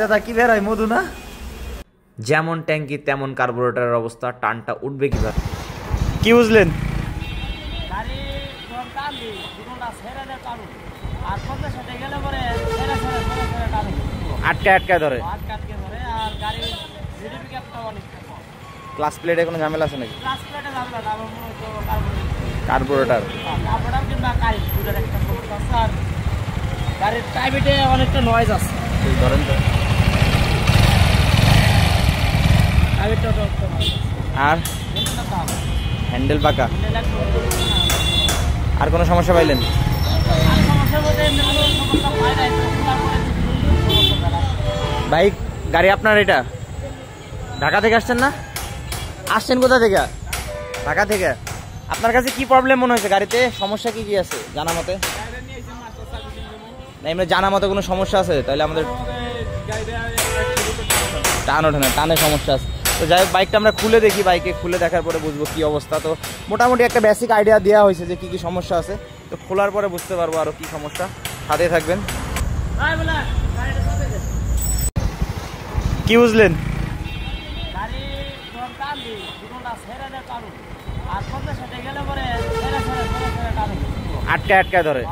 দাদা কি বের হয় মধু না? যেমন ট্যাঙ্কি তেমন কার্বোরেটরের অবস্থা, টানটা উঠবে কিভাবে? কি বুঝলেন? আটকায় ধরে। ক্লাস প্লেটে কোনো ঝামেলা আছে নাকি? কার্বোরেটর গাড়ির প্রাইভেটে অনেকটা নয়েজ আছে। ধরেন তো। আর হ্যান্ডেল পাকা, আর কোনো সমস্যা পাইলেন? বাইক গাড়ি আপনার এটা ঢাকা থেকে আসছেন না? আসছেন কোথা থেকে? ঢাকা থেকে। আপনার কাছে কি প্রবলেম মনে হয়েছে? গাড়িতে সমস্যা কি কি আছে জানা মতে? না এমনি জানা মতে কোনো সমস্যা আছে? তাহলে আমাদের টান ওঠে না, টানে সমস্যা আছে। তো যাই হোক, বাইকটা আমরা খুলে দেখি, বাইকে খুলে দেখার পরে বুঝবো কি অবস্থা। তো মোটামুটি একটা বেসিক আইডিয়া দেওয়া হয়েছে যে কি কি সমস্যা আছে। তো খোলার পরে বুঝতে পারবো আরো কি সমস্যা। সাথে থাকবেন। কি বুঝলেন? আটকায় ধরে।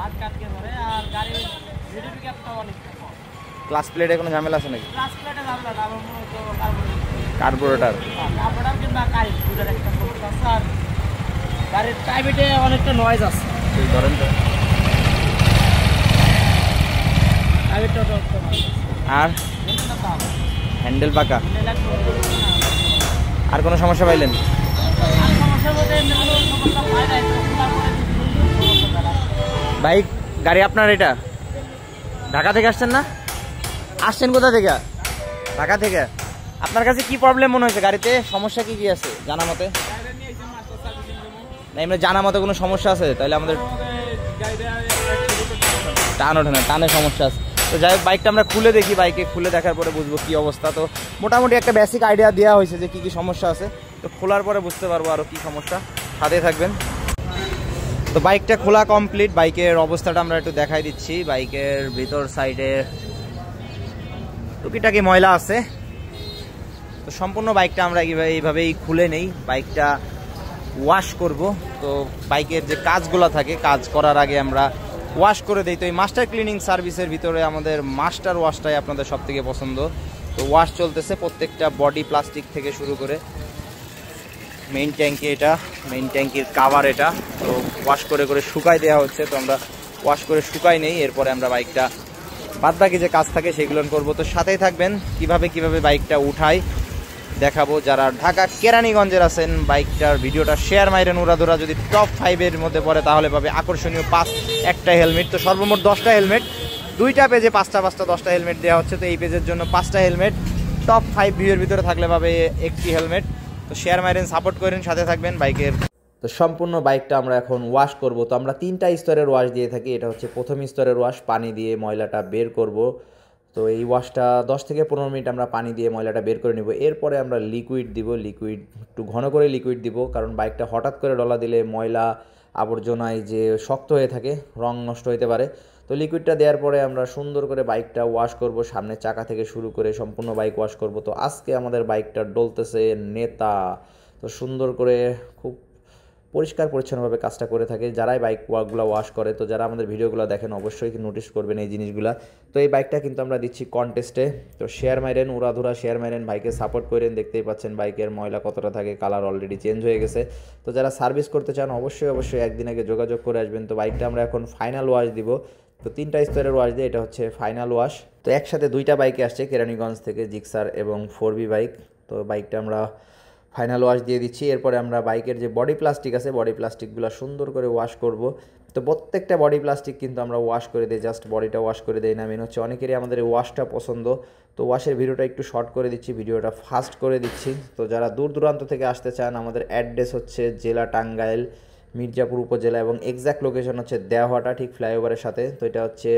ক্লাস প্লেটে কোনো ঝামেলা আছে নাকি? কার্বোরেটর গাড়ির প্রাইভেটে অনেকটা নয়েজ আছে। ধরেন তো। আর হ্যান্ডেল পাকা, আর কোনো সমস্যা পাইলেন? বাইক গাড়ি আপনার এটা ঢাকা থেকে আসছেন না? আসছেন কোথা থেকে? ঢাকা থেকে। আপনার কাছে কি প্রবলেম মনে হয়েছে? গাড়িতে সমস্যা কি কি আছে জানা মতে? না এমনি জানা মতে কোনো সমস্যা আছে? তাহলে আমাদের টান ওঠে না, টানে সমস্যা আছে। তো যাই হোক, বাইকটা আমরা খুলে দেখি, বাইকে খুলে দেখার পরে বুঝবো কি অবস্থা। তো মোটামুটি একটা বেসিক আইডিয়া দেওয়া হয়েছে যে কি কি সমস্যা আছে। তো খোলার পরে বুঝতে পারবো আরো কি সমস্যা। সাথে থাকবেন। তো বাইকটা খোলা কমপ্লিট, বাইকের অবস্থাটা আমরা একটু দেখাই দিচ্ছি। বাইকের ভিতর সাইডে টুকিটাকি ময়লা আছে। তো সম্পূর্ণ বাইকটা আমরা এইভাবেই খুলে নেই, বাইকটা ওয়াশ করব। তো বাইকের যে কাজগুলো থাকে, কাজ করার আগে আমরা ওয়াশ করে দিই। তো এই মাস্টার ক্লিনিং সার্ভিসের ভিতরে আমাদের মাস্টার ওয়াশটাই আপনাদের সব থেকে পছন্দ। তো ওয়াশ চলতেছে প্রত্যেকটা বডি, প্লাস্টিক থেকে শুরু করে মেইন ট্যাঙ্কি, এটা মেইন ট্যাঙ্কির কাভার এটা। তো ওয়াশ করে করে শুকাই দেওয়া হচ্ছে। তো আমরা ওয়াশ করে শুকাই নেই, এরপরে আমরা বাইকটা বাদ বাকি যে কাজ থাকে সেগুলো করব। তো সাথেই থাকবেন, কিভাবে বাইকটা উঠাই দেখাবো। যারা ঢাকা কেরানীগঞ্জের আছেন, বাইকটার ভিডিওটা শেয়ার মাইরেন উড়াধুরা। যদি টপ 5-এর মধ্যে পড়ে তাহলে পাবে আকর্ষণীয় একটা হেলমেট। তো সর্বমোট 10টা হেলমেট, 2টা পেজে 5টা 10টা হেলমেট দেওয়া হচ্ছে। তো এই পেজের জন্য 5টা হেলমেট, টপ 5 ভিউয়ের ভিতরে থাকলে পাবে একটি হেলমেট। তো শেয়ার মাইরেন, সাপোর্ট করেন, সাথে থাকবেন বাইকের। তো সম্পূর্ণ বাইকটা আমরা এখন ওয়াশ করব। তো আমরা 3টা স্তরের ওয়াশ দিয়ে থাকি। এটা হচ্ছে প্রথম স্তরের ওয়াশ, পানি দিয়ে ময়লাটা বের করব। তো এই ওয়াশটা 10 থেকে 15 মিনিট আমরা পানি দিয়ে ময়লাটা বের করে নেব। এরপরে আমরা লিকুইড দিব, লিকুইড একটু ঘন করে লিকুইড দিব, কারণ বাইকটা হঠাৎ করে ডলা দিলে ময়লা আবর্জনায় যে শক্ত হয়ে থাকে, রং নষ্ট হতে পারে। তো লিকুইডটা দেওয়ার পরে আমরা সুন্দর করে বাইকটা ওয়াশ করব, সামনের চাকা থেকে শুরু করে সম্পূর্ণ বাইক ওয়াশ করব। তো আজকে আমাদের বাইকটা ডলতেছে নেতা। তো সুন্দর করে খুব পরিষ্কার পরিচ্ছন্নভাবে কাজটা করে থাকে যারাই বাইক ওয়াশগুলো ওয়াশ করে। তো যারা আমাদের ভিডিওগুলো দেখেন অবশ্যই নোটিস করবেন এই জিনিসগুলো। তো এই বাইকটা কিন্তু আমরা দিচ্ছি কন্টেস্টে। তো শেয়ার মাইরেন, উড়াধুরা শেয়ার মাইরেন, বাইকে সাপোর্ট করেন। দেখতেই পাচ্ছেন বাইকের ময়লা কতটা থাকে, কালার অলরেডি চেঞ্জ হয়ে গেছে। তো যারা সার্ভিস করতে চান অবশ্যই একদিন আগে যোগাযোগ করে আসবেন। তো বাইকটা আমরা এখন ফাইনাল ওয়াশ দিব। তো 3টা স্তরের ওয়াশ দিয়ে এটা হচ্ছে ফাইনাল ওয়াশ। তো একসাথে 2টা বাইকে আসছে কেরানীগঞ্জ থেকে, জিক্সার এবং 4B বাইক। তো বাইকটা আমরা ফাইনাল ওয়াশ দিয়ে দিচ্ছি। এরপরে আমরা বাইকের যে বডি প্লাস্টিক আছে, বডি প্লাস্টিকগুলো সুন্দর করে ওয়াশ করব। তো প্রত্যেকটা বডি প্লাস্টিক কিন্তু আমরা ওয়াশ করে দিই, জাস্ট বডিটা ওয়াশ করে দেই না। মেন হচ্ছে অনেকেরই আমাদের এই ওয়াশটা পছন্দ। তো ওয়াশের ভিডিওটা একটু শর্ট করে দিচ্ছি, ভিডিওটা ফাস্ট করে দিচ্ছি। তো যারা দূর দূরান্ত থেকে আসতে চান, আমাদের অ্যাড্রেস হচ্ছে জেলা টাঙ্গাইল, মির্জাপুর উপজেলা, এবং এক্স্যাক্ট লোকেশন হচ্ছে দেওহাটা, ঠিক ফ্লাইওভারের সাথে। তো এটা হচ্ছে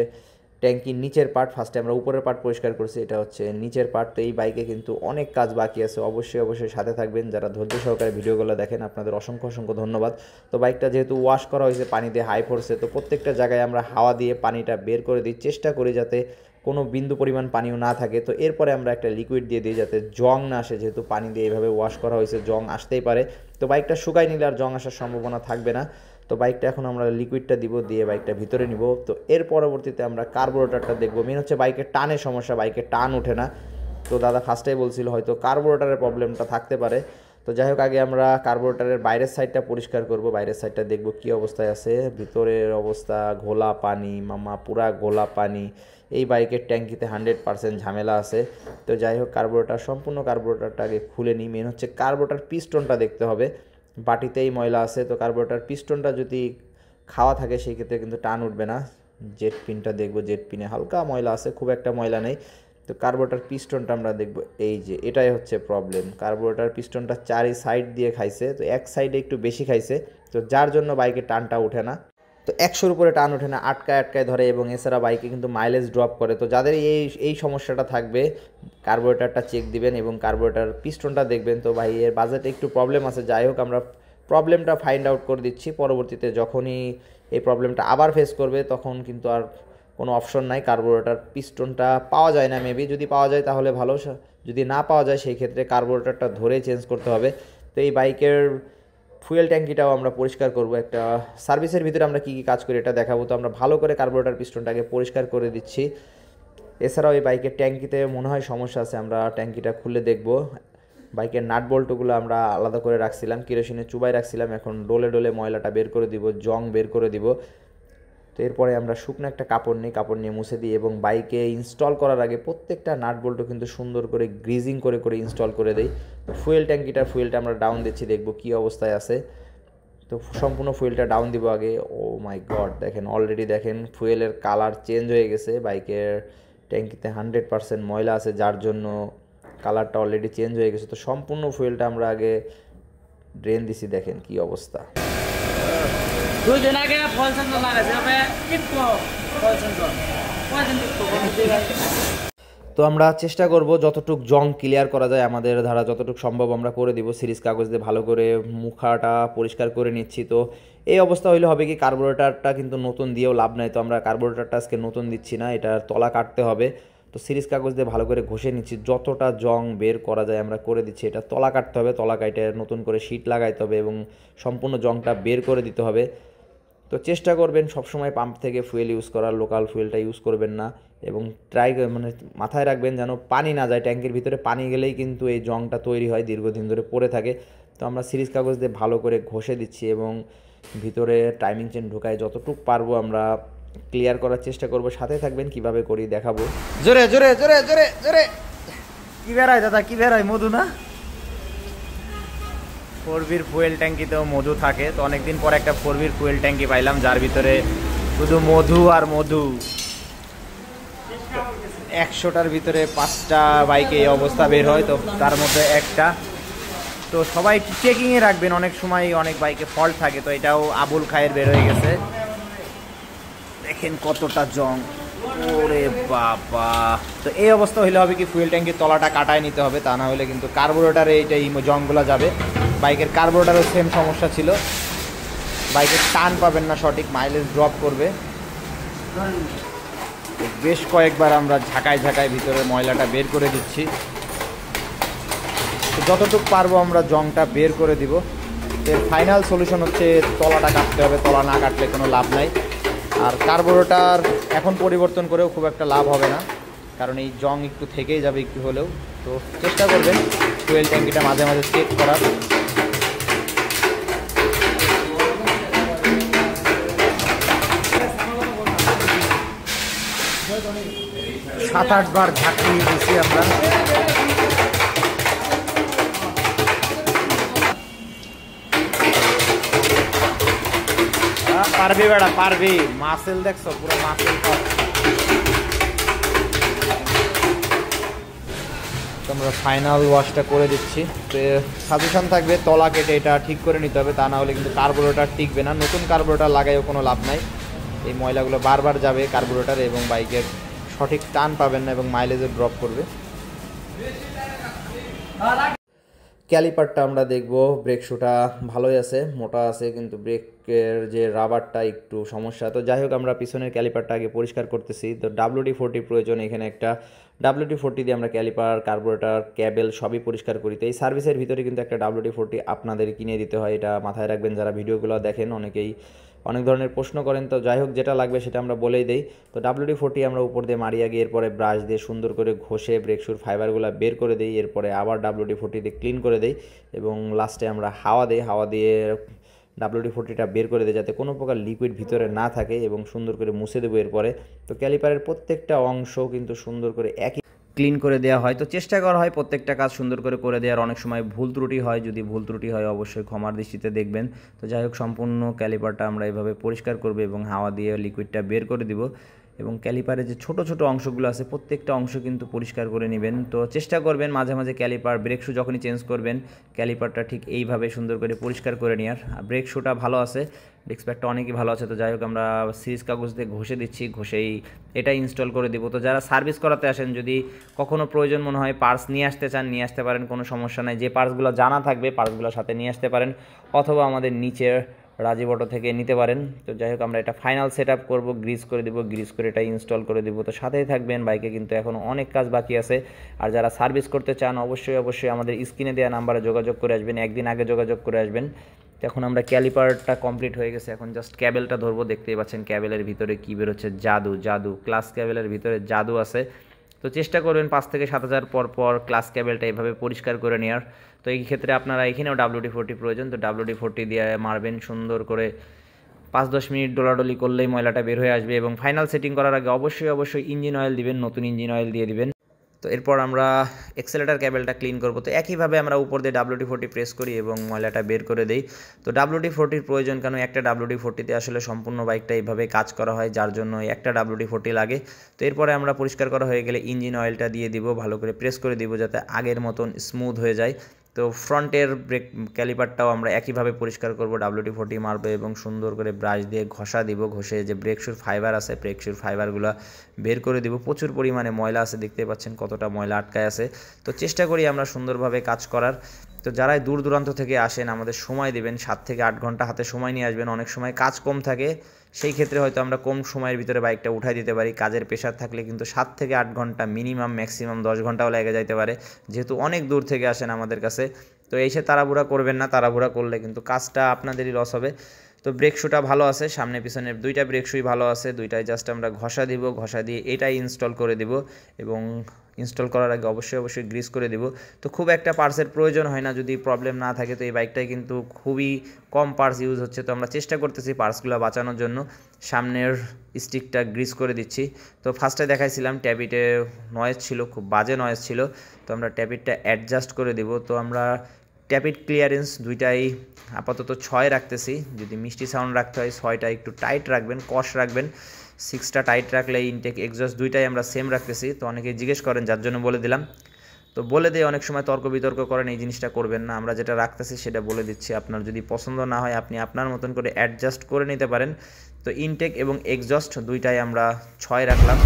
ট্যাঙ্কির নিচের পার্ট। ফার্স্টে আমরা উপরের পার্ট পরিষ্কার করছি, এটা হচ্ছে নিচের পার্ট। তো এই বাইকে কিন্তু অনেক কাজ বাকি আছে, অবশ্যই সাথে থাকবেন। যারা ধৈর্য সহকারে ভিডিওগুলো দেখেন আপনাদের অসংখ্য ধন্যবাদ। তো বাইকটা যেহেতু ওয়াশ করা হয়েছে পানি দিয়ে হাই ফোর্সে, তো প্রত্যেকটা জায়গায় আমরা হাওয়া দিয়ে পানিটা বের করে দিই, চেষ্টা করি যাতে কোনো বিন্দু পরিমাণ পানিও না থাকে। তো এরপরে আমরা একটা লিকুইড দিয়ে দিই যাতে জং না আসে, যেহেতু পানি দিয়ে এইভাবে ওয়াশ করা হয়েছে জং আসতেই পারে। তো বাইকটা শুকাই নিলে আর জং আসার সম্ভাবনা থাকবে না। তো বাইকটা এখন আমরা লিকুইডটা দিব, দিয়ে বাইকটা ভিতরে নিব। তো এর পরবর্তীতে আমরা কার্বোরেটরটা দেখব। মেন হচ্ছে বাইকের টানের সমস্যা, বাইকের টান ওঠে না। তো দাদা ফার্স্টেই বলছিল হয়তো কার্বোরেটরের প্রবলেমটা থাকতে পারে। তো যাই হোক, আগে আমরা কার্বোরেটরের বাইরের সাইডটা পরিষ্কার করব, বাইরের সাইডটা দেখব কী অবস্থায় আছে। ভিতরের অবস্থা ঘোলা পানি মামা, পুরা ঘোলা পানি। এই বাইকের ট্যাঙ্কিতে 100% ঝামেলা আছে। তো যাই হোক, সম্পূর্ণ কার্বোরেটরটা আগে খুলে নিই। মেন হচ্ছে কার্বোরেটর পিস্টনটা দেখতে হবে, বাটিতেই ময়লা আছে। তো কার্বোরেটর পিস্টনটা যদি খাওয়া থাকে সেই ক্ষেত্রে কিন্তু টান উঠবে না। জেট পিনটা দেখব, জেট পিনে হালকা ময়লা আছে, খুব একটা ময়লা নেই। তো কার্বোরেটর পিস্টনটা আমরা দেখব, এই যে এটাই হচ্ছে প্রবলেম। কার্বোরেটর পিস্টনটা চারি সাইড দিয়ে খাইছে, তো এক সাইডে একটু বেশি খাইছে, তো যার জন্য বাইকে টানটা ওঠে না। তো 100-র উপরে টান ওঠে না, আটকায় ধরে, এবং এছাড়া বাইকে কিন্তু মাইলেজ ড্রপ করে। তো যাদের এই সমস্যাটা থাকবে কার্বোরেটরটা চেক দিবেন এবং কার্বোরেটর পিস্টনটা দেখবেন। তো ভাই এর বাজেটে একটু প্রবলেম আছে। যাই হোক, আমরা প্রবলেমটা ফাইন্ড আউট করে দিচ্ছি। পরবর্তীতে যখনই এই প্রবলেমটা আবার ফেস করবে তখন কিন্তু আর কোনো অপশন নাই, কার্বোরেটর পিস্টনটা পাওয়া যায় না। মেবি যদি পাওয়া যায় তাহলে ভালো, যদি না পাওয়া যায় সেই ক্ষেত্রে কার্বোরেটরটা ধরে চেঞ্জ করতে হবে। তো এই বাইকের ফুয়েল ট্যাঙ্কিটাও আমরা পরিষ্কার করব। একটা সার্ভিসের ভিতরে আমরা কী কী কাজ করি এটা দেখাবো। তো আমরা ভালো করে কার্বোরেটর পিস্টনটাকে পরিষ্কার করে দিচ্ছি। এছাড়াও এই বাইকের ট্যাঙ্কিতে মনে হয় সমস্যা আছে, আমরা ট্যাঙ্কিটা খুলে দেখব। বাইকের নাট বল্টুগুলো আমরা আলাদা করে রাখছিলাম, কেরোসিনে চুবাই রাখছিলাম, এখন ডোলে ডোলে ময়লাটা বের করে দিব, জং বের করে দিব। তো এরপরে আমরা শুকনো একটা কাপড় নিয়ে মুছে দিই, এবং বাইকে ইনস্টল করার আগে প্রত্যেকটা নাট বল্টু কিন্তু সুন্দর করে গ্রিজিং করে ইনস্টল করে দিই। তো ফুয়েলটা আমরা ডাউন দিচ্ছি, দেখব কী অবস্থায় আছে। তো সম্পূর্ণ ফুয়েলটা ডাউন দিব আগে। ও মাই গড, দেখেন অলরেডি দেখেন ফুয়েলের কালার চেঞ্জ হয়ে গেছে। বাইকের ট্যাঙ্কিতে 100% ময়লা আছে, যার জন্য কালারটা অলরেডি চেঞ্জ হয়ে গেছে। তো সম্পূর্ণ ফুয়েলটা আমরা আগে ড্রেন দিছি, দেখেন কি অবস্থা। 2 দিন আগে ফয়েল সেন্সর লাগাইছে, একটু ফয়েল সেন্সর তো আমরা চেষ্টা করব যতটুকু জং ক্লিয়ার করা যায়, আমাদের ধারা যতটুকু সম্ভব আমরা করে দিব। সিরিজ কাগজ দিয়ে ভালো করে মুখাটা পরিষ্কার করে নিচ্ছি। তো এই অবস্থা হইলে হবে কি, কার্বোরেটরটা কিন্তু নতুন দিয়েও লাভ নাই। তো আমরা কার্বোরেটরটা আজকে নতুন দিচ্ছি না, এটার তলা কাটতে হবে। তো সিরিজ কাগজ দিয়ে ভালো করে ঘষে নিচ্ছি, যতটা জং বের করা যায় আমরা করে দিচ্ছি। এটা তলা কাটতে হবে, তলা কাটে নতুন করে শীট লাগাইতে হবে এবং সম্পূর্ণ জংটা বের করে দিতে হবে। তো চেষ্টা করবেন সবসময় পাম্প থেকে ফুয়েল ইউজ করার, লোকাল ফুয়েলটা ইউজ করবেন না। এবং মাথায় রাখবেন যেন পানি না যায় ট্যাঙ্কের ভিতরে। পানি গেলেই কিন্তু এই জংটা তৈরি হয়, দীর্ঘদিন ধরে পড়ে থাকে। তো আমরা সিরিজ কাগজ দিয়ে ভালো করে ঘষে দিচ্ছি এবং ভিতরে টাইমিং চেন ঢোকায় যতটুকু পারবো আমরা ক্লিয়ার করার চেষ্টা করব। সাথে থাকবেন, কিভাবে করি দেখাবো। জোরে জোরে জোরে জোরে জোরে কি বেরোয় দাদা, কি বেরোয়? মধু না? 4B'র ফুয়েল ট্যাঙ্কিতেও মধু থাকে। তো অনেকদিন পর একটা 4B'র ফুয়েল ট্যাঙ্কি পাইলাম যার ভিতরে শুধু মধু আর মধু। 100টার ভিতরে 5টা বাইকে এই অবস্থা বের হয়, তো তার মধ্যে একটা। তো সবাই চেকিংয়ে রাখবেন, অনেক সময় অনেক বাইকে ফল্ট থাকে। তো এটাও আবুল খায়ের বের হয়ে গেছে, দেখেন কতটা জং, ওরে বাবা। তো এই অবস্থা হইলে হবে কি, ফুয়েল ট্যাঙ্কির তলাটা কাটায় নিতে হবে, তা না হলে কিন্তু কার্বোরেটারে এইটা জংগুলো যাবে। বাইকের কার্বোরেটারও সেম সমস্যা ছিল, বাইকের টান পাবেন না সঠিক, মাইলেজ ড্রপ করবে। বেশ কয়েকবার আমরা ঝাঁকায় ভিতরে ময়লাটা বের করে দিচ্ছি। যতটুকু পারবো আমরা জংটা বের করে দিব। এর ফাইনাল সলিউশন হচ্ছে তলাটা কাটতে হবে, তলা না কাটলে কোনো লাভ নাই। আর কার্বোরেটর এখন পরিবর্তন করেও খুব একটা লাভ হবে না, কারণ এই জং একটু থেকেই যাবে একটু হলেও। তো চেষ্টা করবেন ফুয়েল ট্যাঙ্কিটা মাঝে মাঝে চেক করার। 7-8 বার ঝাঁকিয়ে দিয়েছি আমরা। পারবি বেড়া, পারবি। মাসেল দেখছো, পুরো মাসেল। আমরা ফাইনাল ওয়াশটা করে দিচ্ছি। তো সাজেশন থাকবে তলা কেটে এটা ঠিক করে নিতে হবে, তা না হলে কিন্তু কার্বোরেটর টিকবে না। নতুন কার্বোরেটর লাগাইও কোনো লাভ নাই, এই ময়লাগুলো বারবার যাবে কার্বোরেটরে এবং বাইকের সঠিক টান পাবেন না এবং মাইলেজও ড্রপ করবে। ক্যালিপারটা আমরা দেখব, ব্রেক শুটা ভালোই আছে, মোটা আছে, কিন্তু ব্রেক এর যে রাবারটা একটু সমস্যা। তো যাই হোক আমরা পিছনের ক্যালিপারটা আগে পরিষ্কার করতেছি। তো WD-40 প্রয়োজন, এখানে একটা WD-40 দিয়ে আমরা ক্যালিপার, কার্বোরেটর, ক্যাবেল সবই পরিষ্কার করি। তো এই সার্ভিসের ভিতরে কিন্তু একটা WD-40 আপনাদের কিনে দিতে হয়, এটা মাথায় রাখবেন যারা ভিডিওগুলো দেখেন। অনেকেই অনেক ধরনের প্রশ্ন করেন, তো যাই হোক যেটা লাগবে সেটা আমরা বলেই দেই। তো WD-40 আমরা উপর দিয়ে মারিয়ে গিয়ে এরপরে ব্রাশ দিয়ে সুন্দর করে ঘষে ব্রেক শুর ফাইবারগুলো বের করে দিই, এরপরে আবার WD-40 দিয়ে ক্লিন করে দিই এবং লাস্টে আমরা হাওয়া দিই, হাওয়া দিয়ে WD-40টা বের করে দেয় যাতে কোনো প্রকার লিকুইড ভিতরে না থাকে এবং সুন্দর করে মুছে দেবো এরপরে। তো ক্যালিপারের প্রত্যেকটা অংশ কিন্তু সুন্দর করে একই ক্লিন করে দেওয়া হয়। তো চেষ্টা করা হয় প্রত্যেকটা কাজ সুন্দর করে দেওয়ার। অনেক সময় ভুল ত্রুটি হয়, যদি ভুল ত্রুটি হয় অবশ্যই ক্ষমার দৃষ্টিতে দেখবেন। তো যাই হোক সম্পূর্ণ ক্যালিপারটা আমরা এভাবে পরিষ্কার করব এবং হাওয়া দিয়ে লিকুইডটা বের করে দিব এবং ক্যালিপারে যে ছোট ছোট অংশগুলো আছে প্রত্যেকটা অংশ কিন্তু পরিষ্কার করে নেবেন। তো চেষ্টা করবেন মাঝে মাঝে ক্যালিপার, ব্রেক শু যখনই চেঞ্জ করবেন ক্যালিপারটা ঠিক এইভাবে সুন্দর করে পরিষ্কার করে নেওয়ার। ব্রেক শুটা ভালো আছে, ডিস্ক প্যাডটা অনেকই ভালো আছে। তো যাই হোক আমরা সিরিজ কাগজ দিয়ে ঘষে দিচ্ছি, ঘষেই এটা ইনস্টল করে দিব। তো যারা সার্ভিস করাতে আসেন যদি কখনো প্রয়োজন মনে হয় পার্টস নিয়ে আসতে চান নিয়ে আসতে পারেন, কোনো সমস্যা নাই। যে পার্টসগুলো জানা থাকবে পার্টসগুলোর সাথে নিয়ে আসতে পারেন অথবা আমাদের নিচের রাজীব অটো থেকে নিতে পারেন। তো যাই হোক আমরা এটা ফাইনাল সেট আপ করবো, গ্রিজ করে দিব, গ্রিজ করে এটা ইনস্টল করে দিব। তো সাথেই থাকবেন, বাইকে কিন্তু এখনও অনেক কাজ বাকি আছে। আর যারা সার্ভিস করতে চান অবশ্যই আমাদের স্ক্রিনে দেওয়া নাম্বারে যোগাযোগ করে আসবেন, একদিন আগে যোগাযোগ করে আসবেন। তো এখন আমরা ক্যালিপারটা কমপ্লিট হয়ে গেছে, এখন জাস্ট ক্যাবেলটা ধরবো। দেখতেই পাচ্ছেন ক্যাবেলের ভিতরে কী বেরোচ্ছে, জাদু ক্লাস ক্যাবেলের ভিতরে জাদু আছে। তো চেষ্টা করবেন 5 থেকে 7 হাজার পর ক্লাস ক্যাবেলটা এভাবে পরিষ্কার করে নেওয়ার। তো এই ক্ষেত্রে আপনারা এখানেও WD-40 প্রয়োজন, তো WD-40 দিয়ে মারবেন সুন্দর করে। 5-10 মিনিট ডোলাডলি করলেই ময়লাটা বের হয়ে আসবে। এবং ফাইনাল সেটিং করার আগে অবশ্যই ইঞ্জিন অয়েল দিবেন, নতুন ইঞ্জিন অয়েল দিয়ে দিবেন। তো এরপর আমরা এক্সেলেটার ক্যাবেলটা ক্লিন করব। তো একইভাবে আমরা উপর দিয়ে WD-40 প্রেস করি এবং ময়লাটা বের করে দেই। তো WD-40 প্রয়োজন কেন, একটা WD-40 আসলে সম্পূর্ণ বাইকটা এইভাবে কাজ করা হয়, যার জন্য একটা WD-40 লাগে। তো এরপরে আমরা পরিষ্কার করা হয়ে গেলে ইঞ্জিন অয়েলটা দিয়ে দিব, ভালো করে প্রেস করে দিব যাতে আগের মতন স্মুথ হয়ে যায়। তো ফ্রন্টের ব্রেক ক্যালিপারটাও আমরা একইভাবে পরিষ্কার করব, WD-40 মারবো এবং সুন্দর করে ব্রাশ দিয়ে ঘষা দিব, ঘষে যে ব্রেক শুর ফাইবার আছে ব্রেক শুর ফাইবারগুলো বের করে দিব। প্রচুর পরিমাণে ময়লা আছে, দেখতে পাচ্ছেন কতটা ময়লা আটকায় আছে। তো চেষ্টা করি আমরা সুন্দরভাবে কাজ করার। তো যারাই দূর দূরান্ত থেকে আসেন আমাদের সময় দেবেন, 7 থেকে 8 ঘন্টা হাতে সময় নিয়ে আসবেন। অনেক সময় কাজ কম থাকে, সেই ক্ষেত্রে হয়তো আমরা কম সময়ের ভিতরে বাইকটা উঠাই দিতে পারি। কাজের প্রেশার থাকলে কিন্তু 7 থেকে 8 ঘন্টা মিনিমাম, ম্যাক্সিমাম 10 ঘন্টাও লেগে যাইতে পারে, যেহেতু অনেক দূর থেকে আসেন আমাদের কাছে। তো এসে তাড়াহুড়া করবেন না, তাড়াহুড়া করলে কিন্তু কাজটা আপনাদেরই লস হবে। তো ব্রেক শুটা ভালো আছে, সামনে পিছনে দুইটা ব্রেক শুই ভালো আছে, দুইটাই জাস্ট আমরা ঘষা দিব, ঘষা দিয়ে এটাই ইনস্টল করে দিব এবং ইনস্টল করার আগে অবশ্যই গ্রিজ করে দিব। তো খুব একটা পার্টসের প্রয়োজন হয় না যদি প্রবলেম না থাকে। তো এই বাইকটায় কিন্তু খুবই কম পার্টস ইউজ হচ্ছে, তো আমরা চেষ্টা করতেছি পার্টসগুলো বাঁচানোর জন্য। সামনের স্টিকটা গ্রিজ করে দিচ্ছি। তো ফার্স্টে দেখাইছিলাম ট্যাবিটে নয়েজ ছিল, খুব বাজে নয়েজ ছিল, তো আমরা ট্যাবিটটা অ্যাডজাস্ট করে দিব। তো আমরা ট্যাপিড ক্লিয়ারেন্স দুইটাই আপাতত 6 রাখতেছি, যদি মিষ্টি সাউন্ড রাখতে হয় 6টা একটু টাইট রাখবেন, কষ রাখবেন। 6টা টাইট রাখলে ইনটেক এক্সজস্ট দুইটাই আমরা সেম রাখতেছি। তো অনেকে জিজ্ঞেস করেন, যার জন্য বলে দিলাম। তো বলে দিয়ে অনেক সময় তর্ক বিতর্ক করেন, এই জিনিসটা করবেন না। আমরা যেটা রাখতেছি সেটা বলে দিচ্ছি, আপনার যদি পছন্দ না হয় আপনি আপনার মতন করে অ্যাডজাস্ট করে নিতে পারেন। তো ইনটেক এবং এক্সজস্ট দুইটাই আমরা 6 রাখলাম।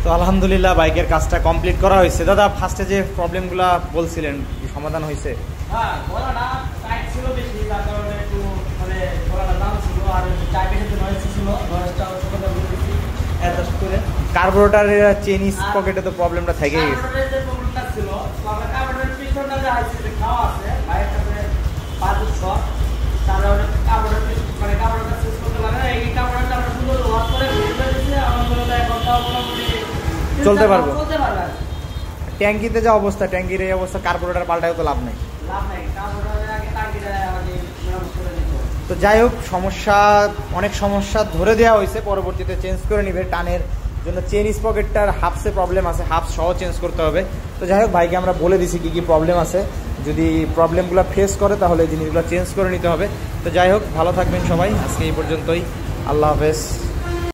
তো আলহামদুলিল্লাহ বাইকের কাজটা কমপ্লিট করা হয়েছে। দাদা ফার্স্টে যে প্রবলেমগুলো বলছিলেন সমাধান হয়েছে? হ্যাঁ, গলাটা টাইট ছিল বেশি, তার কারণে একটু মানে গলাটা দাম ছিল আর টাইপের যে নয়েজ ছিল নয়েজটা সমাধান করে দিচ্ছি অ্যাডজাস্ট করে। কার্বোরেটরের চেন পকেটে তো প্রবলেমটা থেকেই গেছে। কার্বোরেটরের যে প্রবলেমটা ছিল, তো আমরা কার্বোরেটরের পিছনটা যে আছে যে খাওয়া আছে বাইরের কাছে 500, তারপরে কার্বোরেটর মানে কার্বোরেটর চেঞ্জ করতে লাগে। এই কার্বোরেটরটা আমরা সুন্দর ওয়াশ করে বের করে দিয়েছি, আমাদের এখন তাও মোটামুটি চলতে পারবে। ট্যাঙ্কিতে যা অবস্থা, ট্যাঙ্কির এই অবস্থা, কার্বোরেটর পাল্টায় তো লাভ নেই। তো যাই হোক অনেক সমস্যা ধরে দেওয়া হয়েছে, পরবর্তীতে চেঞ্জ করে নিবে। টানের জন্য চেন স্পকেটটার হাফসে প্রবলেম আছে, হাফ সহ চেঞ্জ করতে হবে। তো যাই হোক ভাইকে আমরা বলে দিছি কী প্রবলেম আছে, যদি প্রবলেমগুলো ফেস করে তাহলে এই জিনিসগুলো চেঞ্জ করে নিতে হবে। তো যাই হোক ভালো থাকবেন সবাই, আজকে এই পর্যন্তই, আল্লাহ হাফেজ।